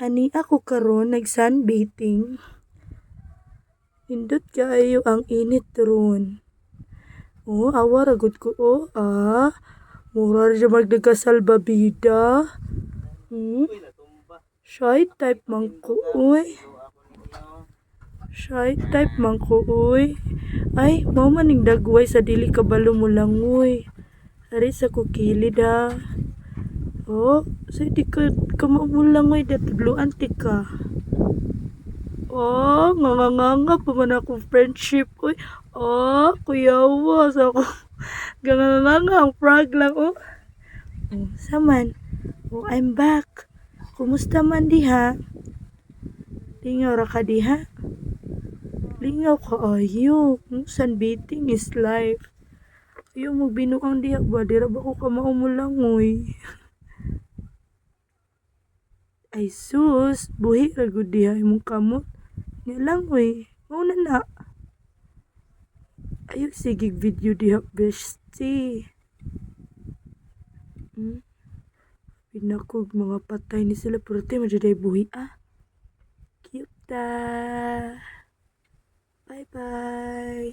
Ani ako karon nag-sunbathing. Nindot kaayo ang init ron. Oh, awa ragod ko mura ra magdagasalbabida. Shy type man ko, uy. Shy type man ko, uy. Ay, mao man ning dagway sa dili kabalo mo lang, uy. Ari sa kukilid ha. Oh, sa di ka kamamulang, uy. Datudluan ti ka. Oh, nganganganga pa man akong friendship, uy. Oh, kuyawa sa ako. Ganganganga ang frog lang, oh. Oh, saman. Oh, I'm back. Kumusta man diha? Lingaw ra ka diha? Lingaw ka ayo. Sunbathing is life. Ayo mo binuang diha ba? Dira ba ko ka maumulangoy? Ay sus, buhi ra gud diha imong kamot. Nga lang oy. Mauna na. Ayo sige video diha bestie. Pinakog mga patay ni sila pero tayo majaday buhi Cute ta. Bye bye.